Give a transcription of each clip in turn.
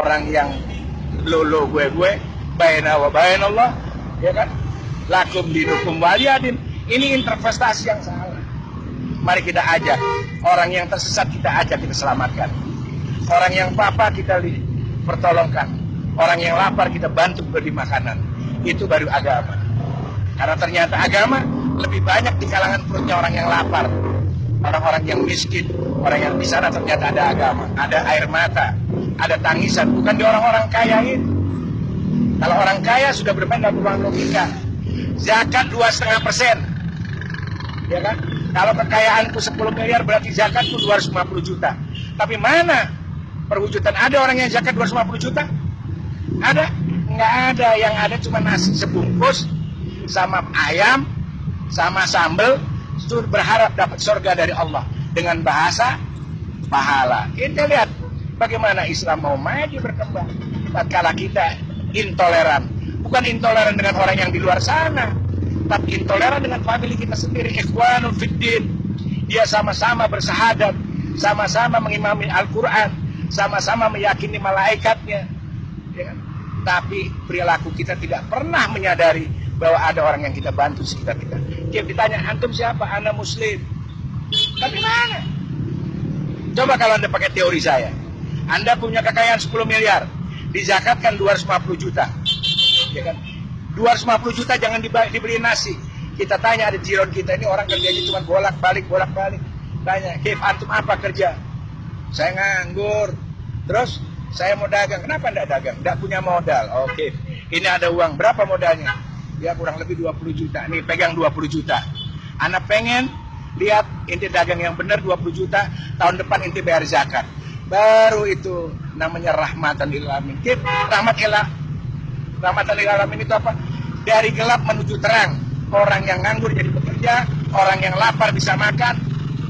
orang yang lo gue baina wa bainallah, ya kan, lakum dinukum waliyadin. Ini interpretasi yang salah. Mari kita ajak orang yang tersesat, kita ajak, kita selamatkan. Orang yang papa kita pertolongkan. Orang yang lapar kita bantu beri makanan. Itu baru agama. Karena ternyata agama lebih banyak di kalangan perutnya orang yang lapar, orang-orang yang miskin, orang yang di sana ternyata ada agama, ada air mata, ada tangisan, bukan di orang-orang kaya ini. Kalau orang kaya sudah bermain dalam ruang logika. Zakat 2,5%, ya kan? Kalau kekayaanku 10 miliar berarti zakatku 250 juta. Tapi mana perwujudan? Ada orang yang zakat 250 juta? Ada? Nggak ada. Yang ada cuma nasi sebungkus sama ayam sama sambal, berharap dapat surga dari Allah dengan bahasa pahala. Kita lihat bagaimana Islam mau maju berkembang tatkala kita intoleran. Bukan intoleran dengan orang yang di luar sana, tapi intoleran dengan famili kita sendiri. Ikhwanul fiddin. Dia sama-sama bersahadat, sama-sama mengimami Al-Quran, sama-sama meyakini malaikatnya, ya kan? Tapi perilaku kita tidak pernah menyadari bahwa ada orang yang kita bantu sekitar kita. Dia ditanya, antum siapa? Ana muslim. Tapi mana? Coba kalau Anda pakai teori saya. Anda punya kekayaan 10 miliar, dizakatkan 250 juta. Ya kan? 250 juta jangan dibeli nasi. Kita tanya, ada jiron kita ini orang kerjanya cuma bolak-balik. Tanya, Kif, antum apa kerja? Saya nganggur. Terus saya mau dagang. Kenapa enggak dagang? Enggak punya modal. Oke. Ini ada uang. Berapa modalnya? Ya kurang lebih 20 juta. Nih pegang 20 juta. Anak pengen lihat inti dagang yang benar 20 juta. Tahun depan inti bayar zakat. Baru itu namanya rahmatan lil alamin. Kif, rahmatan lil alamin itu apa? Dari gelap menuju terang. Orang yang nganggur jadi bekerja, orang yang lapar bisa makan,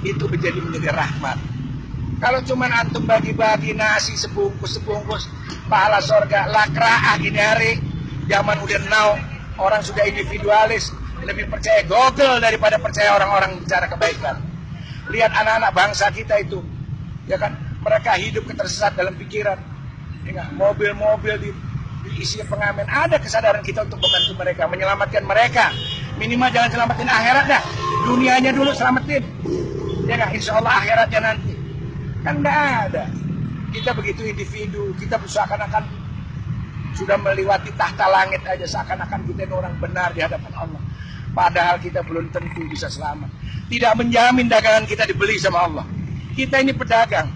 itu menjadi rahmat. Kalau cuman antum bagi-bagi nasi sebungkus, pahala surga, lakra'ah ini hari, zaman udah now, orang sudah individualis, lebih percaya Google daripada percaya orang-orang bicara kebaikan. Lihat anak-anak bangsa kita itu, ya kan, mereka hidup ketersesat dalam pikiran, ya, mobil-mobil diisi pengamen. Ada kesadaran kita untuk membantu mereka, menyelamatkan mereka. Minimal jangan selamatin akhirat dah, dunianya dulu selamatin, ya kan, insya Allah akhiratnya nanti. Kan nggak ada. Kita begitu individu, kita seakan-akan sudah melewati tahta langit aja, seakan-akan kita ini orang benar di hadapan Allah. Padahal kita belum tentu bisa selamat. Tidak menjamin dagangan kita dibeli sama Allah. Kita ini pedagang.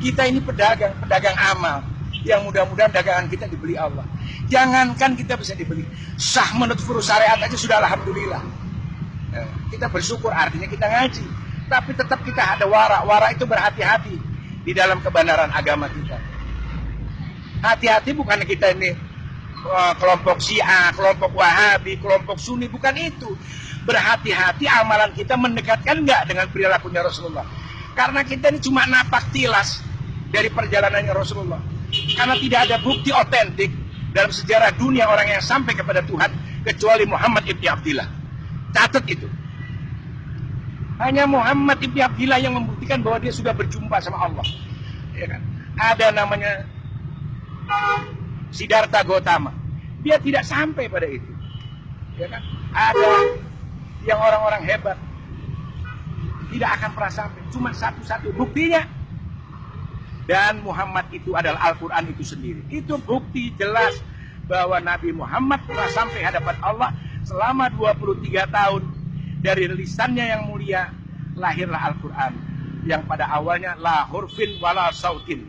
Kita ini pedagang amal. Yang mudah-mudahan dagangan kita dibeli Allah. Jangankan kita bisa dibeli, sah menurut furu syariat aja sudah alhamdulillah. Kita bersyukur, artinya kita ngaji. Tapi tetap kita ada wara. Wara itu berhati-hati di dalam kebenaran agama kita. Hati-hati bukan kita ini kelompok Syiah, kelompok Wahabi, kelompok Sunni, bukan itu. Berhati-hati amalan kita mendekatkan enggak dengan perilakunya Rasulullah. Karena kita ini cuma napak tilas dari perjalanannya Rasulullah. Karena tidak ada bukti otentik dalam sejarah dunia orang yang sampai kepada Tuhan kecuali Muhammad ibn Abdillah. Catat itu. Hanya Muhammad ibn Abdillah yang membuktikan bahwa dia sudah berjumpa sama Allah. Ya kan? Ada namanya Siddhartha Gautama. Dia tidak sampai pada itu. Ya kan? Ada yang orang-orang hebat tidak akan pernah sampai. Cuma satu-satu buktinya. Dan Muhammad itu adalah Al-Quran itu sendiri. Itu bukti jelas bahwa Nabi Muhammad telah sampai hadapan Allah selama 23 tahun. Dari lisannya yang mulia lahirlah Al-Quran. Yang pada awalnya la hurfin wala sautin.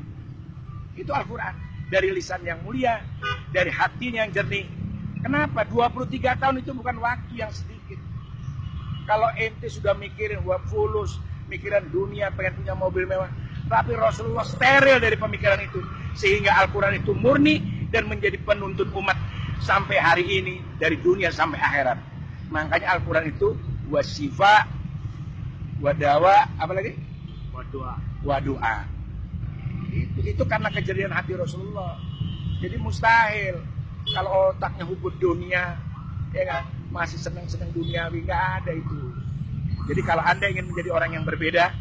Itu Al-Quran. Dari lisan yang mulia, dari hatinya yang jernih. Kenapa? 23 tahun itu bukan waktu yang sedikit. Kalau ente sudah mikirin fulus, mikiran dunia, pengen punya mobil mewah. Tapi Rasulullah steril dari pemikiran itu. Sehingga Al-Quran itu murni dan menjadi penuntun umat sampai hari ini. Dari dunia sampai akhirat. Makanya Al-Quran itu wasifa, wadawa, apa lagi? Wadu'a. Itu karena kejadian hati Rasulullah. Jadi mustahil. Kalau otaknya hubud dunia, ya kan, masih senang-senang duniawi, nggak ada itu. Jadi kalau Anda ingin menjadi orang yang berbeda,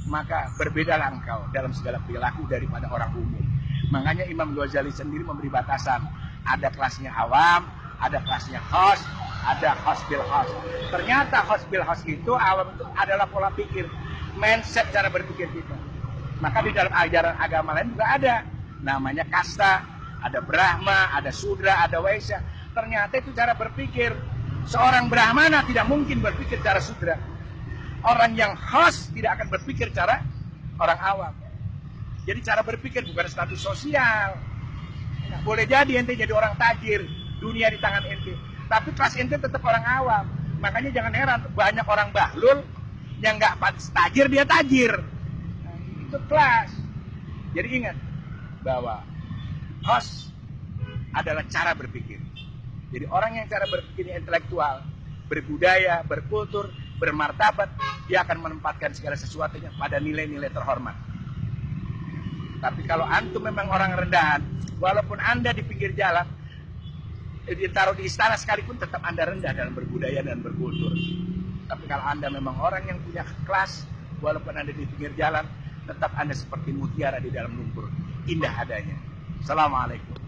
maka berbedalah engkau dalam segala perilaku daripada orang umum. Makanya Imam Ghazali sendiri memberi batasan. Ada kelasnya awam, ada kelasnya khas, ada khas bil khas. Ternyata khas bil khas itu awam itu adalah pola pikir, mindset cara berpikir kita. Maka di dalam ajaran agama lain juga ada. Namanya kasta, ada Brahma, ada Sudra, ada Waisya. Ternyata itu cara berpikir. Seorang Brahmana tidak mungkin berpikir cara Sudra. Orang yang khas tidak akan berpikir cara orang awam. Jadi cara berpikir bukan status sosial. Nah, boleh jadi ente jadi orang tajir, dunia di tangan ente. Tapi kelas ente tetap orang awam. Makanya jangan heran banyak orang bahlul yang nggak pantas tajir dia tajir. Nah, itu kelas. Jadi ingat bahwa khas adalah cara berpikir. Jadi orang yang cara berpikirnya intelektual, berbudaya, berkultur, bermartabat, dia akan menempatkan segala sesuatunya pada nilai-nilai terhormat. Tapi kalau antum memang orang rendahan, walaupun anda di pinggir jalan, ditaruh di istana sekalipun tetap anda rendah dalam berbudaya dan berkultur. Tapi kalau anda memang orang yang punya kelas, walaupun anda di pinggir jalan, tetap anda seperti mutiara di dalam lumpur, indah adanya. Assalamualaikum.